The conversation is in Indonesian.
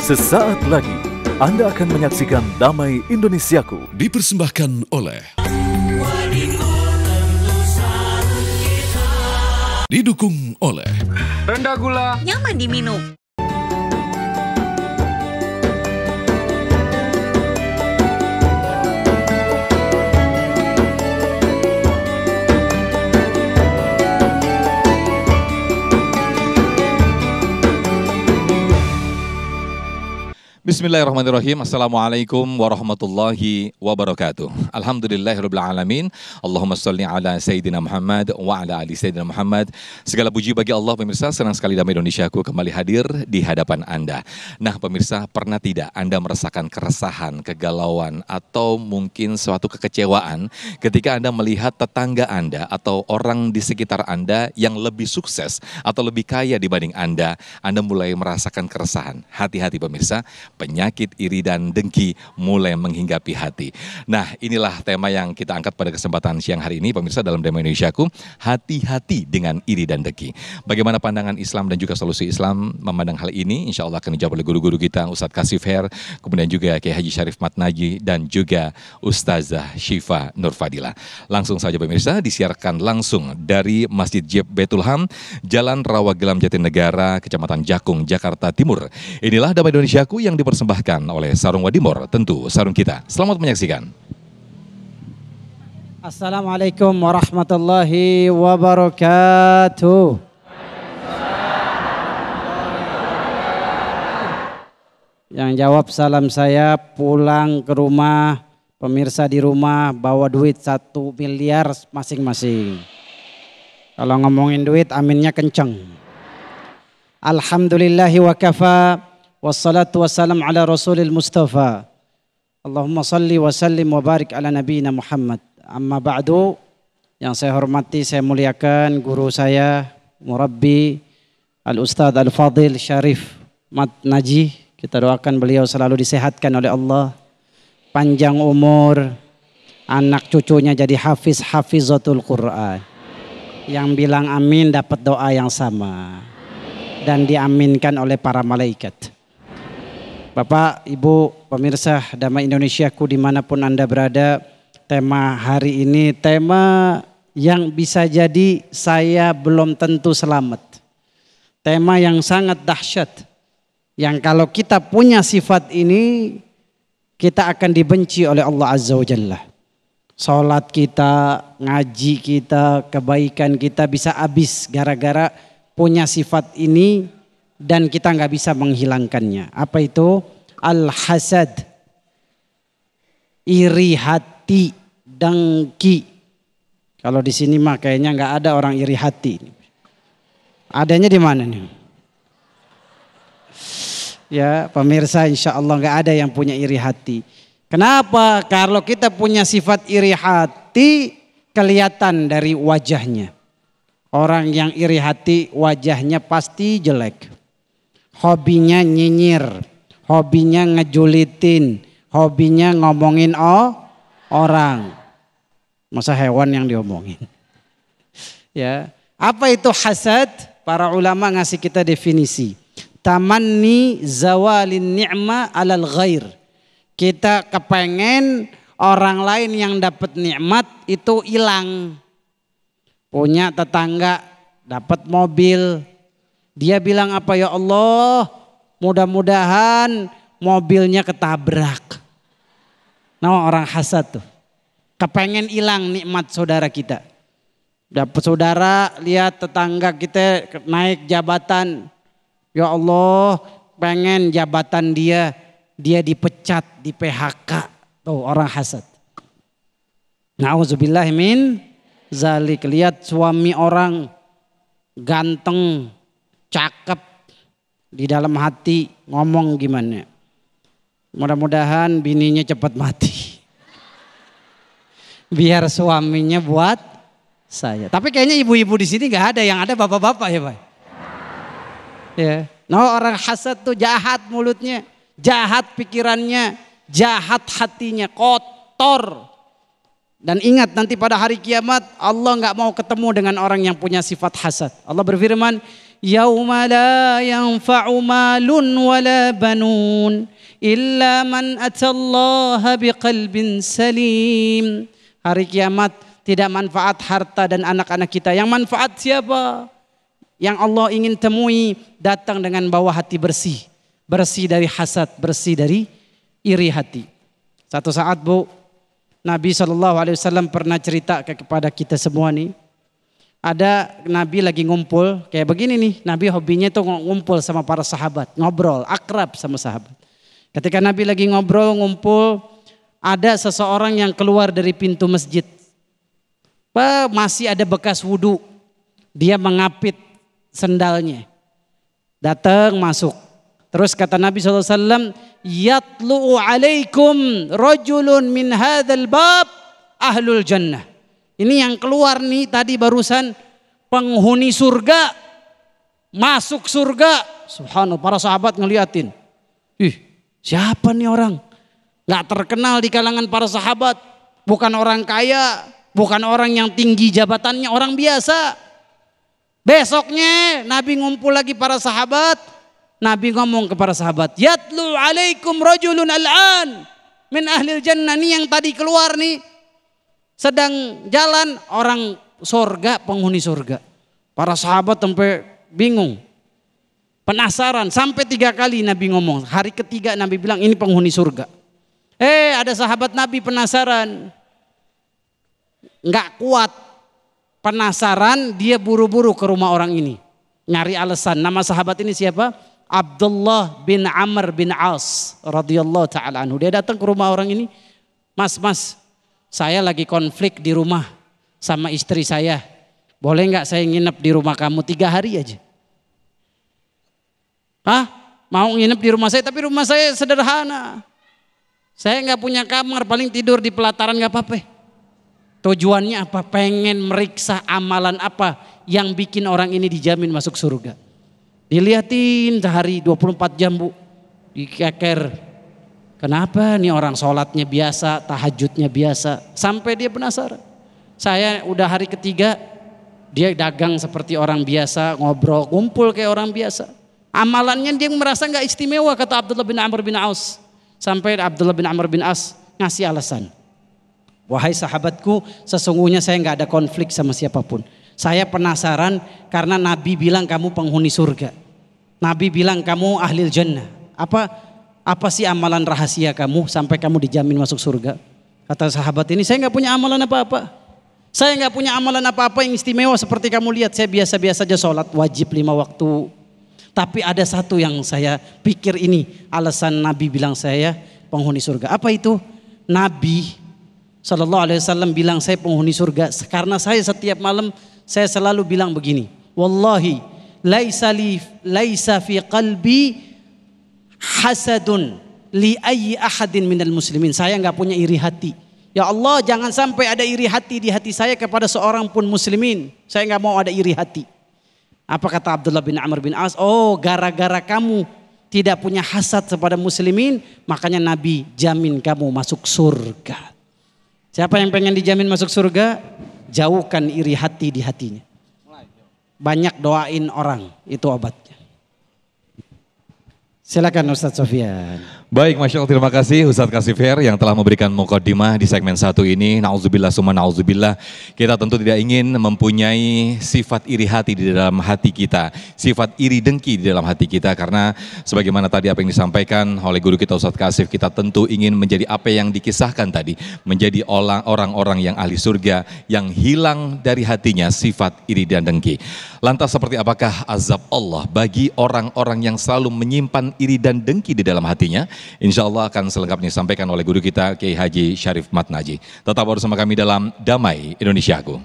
Sesaat lagi Anda akan menyaksikan Damai Indonesiaku. Dipersembahkan oleh didukung oleh rendah gula, nyaman diminum. Bismillahirrahmanirrahim. Assalamualaikum warahmatullahi wabarakatuh. Alhamdulillahirabbil alamin. Allahumma shalli ala Sayyidina Muhammad wa ala ali Sayyidina Muhammad. Segala puji bagi Allah. Pemirsa, senang sekali Damai Indonesiaku kembali hadir di hadapan Anda. Nah pemirsa, pernah tidak Anda merasakan keresahan, kegalauan, atau mungkin suatu kekecewaan ketika Anda melihat tetangga Anda atau orang di sekitar Anda yang lebih sukses atau lebih kaya dibanding Anda mulai merasakan keresahan. Hati-hati pemirsa, penyakit iri dan dengki mulai menghinggapi hati. Nah, inilah tema yang kita angkat pada kesempatan siang hari ini, pemirsa, dalam Damai Indonesiaku. Hati-hati dengan iri dan dengki. Bagaimana pandangan Islam dan juga solusi Islam memandang hal ini? Insya Allah akan dijawab oleh guru-guru kita, Ustadz Kasif Her, kemudian juga Kiai Haji Syarif Matnaji, dan juga Ustazah Syifa Nurfadila. Langsung saja pemirsa, disiarkan langsung dari Masjid Jeb Betulham, Jalan Rawagelam Jatinegara, Kecamatan Jakung, Jakarta Timur. Inilah Damai Indonesiaku yang dipersembahkan oleh Sarung Wadimor, tentu sarung kita. Selamat menyaksikan. Assalamualaikum warahmatullahi wabarakatuh. Yang jawab salam saya pulang ke rumah, pemirsa di rumah bawa duit 1 miliar masing-masing. Kalau ngomongin duit aminnya kenceng. Alhamdulillahi wa kafa. Wassalatu wassalam ala rasulil mustafa. Allahumma salli wa sallim wa barik ala nabiyina Muhammad. Amma ba'du, yang saya hormati, saya muliakan guru saya, murabbi Al-Ustadz Al-Fadil Syarif Matnaji. Kita doakan beliau selalu disehatkan oleh Allah, panjang umur, anak cucunya jadi hafizatul Quran. Yang bilang amin dapat doa yang sama dan diaminkan oleh para malaikat. Bapak, Ibu, pemirsa Damai Indonesiaku dimanapun Anda berada, tema hari ini tema yang bisa jadi saya belum tentu selamat. Tema yang sangat dahsyat, yang kalau kita punya sifat ini, kita akan dibenci oleh Allah Azza wa Jalla. Salat kita, ngaji kita, kebaikan kita bisa habis gara-gara punya sifat ini. Dan kita nggak bisa menghilangkannya. Apa itu? Al-hasad, iri hati, dengki. Kalau di sini mah kayaknya nggak ada orang iri hati. Adanya di mana nih? Ya pemirsa, insya Allah nggak ada yang punya iri hati. Kenapa? Kalau kita punya sifat iri hati, kelihatan dari wajahnya. Orang yang iri hati wajahnya pasti jelek. Hobinya nyinyir, hobinya ngejulitin, hobinya ngomongin orang. Masa hewan yang diomongin. Ya, apa itu hasad? Para ulama ngasih kita definisi. Tamanni zawalin ni'ma alal ghair. Kita kepengen orang lain yang dapat nikmat itu hilang. Punya tetangga dapat mobil, dia bilang apa, ya Allah mudah-mudahan mobilnya ketabrak. Nah, orang hasad tuh kepengen hilang nikmat saudara kita. Dapat saudara lihat tetangga kita naik jabatan, ya Allah pengen jabatan dia dipecat, di PHK. Tuh orang hasad. Na'udzubillah min zalik. Lihat suami orang ganteng, cakep, di dalam hati ngomong gimana? Mudah-mudahan bininya cepat mati. Biar suaminya buat saya. Tapi kayaknya ibu-ibu di sini nggak ada, yang ada bapak-bapak ya Pak. Ya. Nah, orang hasad tuh jahat mulutnya, jahat pikirannya, jahat hatinya, kotor. Dan ingat nanti pada hari kiamat Allah nggak mau ketemu dengan orang yang punya sifat hasad. Allah berfirman, yauma la yanfa'u malun wala banun illa man atallaha biqalbin salim. Hari kiamat tidak manfaat harta dan anak-anak kita. Yang manfaat siapa? Yang Allah ingin temui datang dengan bawa hati bersih. Bersih dari hasad, bersih dari iri hati. Satu saat Bu, Nabi SAW pernah cerita kepada kita semua nih. Ada Nabi lagi ngumpul, kayak begini nih. Nabi hobinya tuh ngumpul sama para sahabat. Ngobrol, akrab sama sahabat. Ketika Nabi lagi ngobrol, ngumpul. Ada seseorang yang keluar dari pintu masjid. Masih ada bekas wudhu. Dia mengapit sendalnya. Datang masuk. Terus kata Nabi SAW, yatlu'u alaikum rajulun min hadzal bab ahlul jannah. Ini yang keluar nih tadi barusan penghuni surga. Masuk surga. Subhanallah, para sahabat ngeliatin. Siapa nih orang? Gak terkenal di kalangan para sahabat. Bukan orang kaya. Bukan orang yang tinggi jabatannya, orang biasa. Besoknya Nabi ngumpul lagi para sahabat. Nabi ngomong kepada sahabat, yatlu alaikum rajulun al'an min ahlil jannah. Nih yang tadi keluar nih, sedang jalan orang surga, penghuni surga. Para sahabat sampai bingung, penasaran. Sampai 3 kali Nabi ngomong. Hari ketiga Nabi bilang ini penghuni surga. Ada sahabat Nabi penasaran, nggak kuat, penasaran, dia buru-buru ke rumah orang ini, nyari alasan. Nama sahabat ini siapa? Abdullah bin Amr bin As radhiyallahu ta'ala anhu. Dia datang ke rumah orang ini. Mas, saya lagi konflik di rumah sama istri saya. Boleh nggak saya nginep di rumah kamu 3 hari aja? Mau nginep di rumah saya, tapi rumah saya sederhana. Saya nggak punya kamar, paling tidur di pelataran, nggak apa-apa. Tujuannya apa? Pengen meriksa amalan apa yang bikin orang ini dijamin masuk surga. Dilihatin sehari 24 jam Bu, dikeker. Kenapa nih orang sholatnya biasa, tahajudnya biasa. Sampai dia penasaran. Saya udah hari ketiga, dia dagang seperti orang biasa, ngobrol, kumpul kayak orang biasa. Amalannya dia merasa gak istimewa, kata Abdullah bin Amr bin As. Sampai Abdullah bin Amr bin As ngasih alasan. Wahai sahabatku, sesungguhnya saya gak ada konflik sama siapapun. Saya penasaran karena Nabi bilang kamu penghuni surga. Nabi bilang kamu ahlil jannah. Apa sih amalan rahasia kamu sampai kamu dijamin masuk surga? Kata sahabat ini, saya nggak punya amalan apa-apa. Saya nggak punya amalan apa-apa yang istimewa seperti kamu lihat. Saya biasa-biasa aja sholat wajib 5 waktu. Tapi ada satu yang saya pikir ini alasan Nabi bilang saya penghuni surga. Apa itu? Nabi SAW bilang saya penghuni surga karena saya setiap malam saya selalu bilang begini. Wallahi laisa fi qalbi hasadun li ayyi ahadin minal muslimin. Saya enggak punya iri hati. Ya Allah, jangan sampai ada iri hati di hati saya kepada seorang pun muslimin. Saya enggak mau ada iri hati. Apa kata Abdullah bin Amr bin As? Oh, gara-gara kamu tidak punya hasad kepada muslimin, makanya Nabi jamin kamu masuk surga. Siapa yang pengen dijamin masuk surga? Jauhkan iri hati di hatinya. Banyak doain orang, itu obatnya. Silakan Ustadz Sofyan. Baik, Masya Allah, terima kasih Ustadz Kasifer yang telah memberikan mukaddimah di segmen 1 ini. Na'udzubillah summa na'udzubillah. Kita tentu tidak ingin mempunyai sifat iri hati di dalam hati kita. Sifat iri dengki di dalam hati kita. Karena sebagaimana tadi apa yang disampaikan oleh guru kita Ustadz Kasif, kita tentu ingin menjadi apa yang dikisahkan tadi. Menjadi orang-orang yang ahli surga yang hilang dari hatinya sifat iri dan dengki. Lantas seperti apakah azab Allah bagi orang-orang yang selalu menyimpan iri dan dengki di dalam hatinya? Insya Allah akan selengkapnya disampaikan oleh guru kita Kiai Haji Syarif Matnaji. Tetap bersama kami dalam Damai Indonesiaku.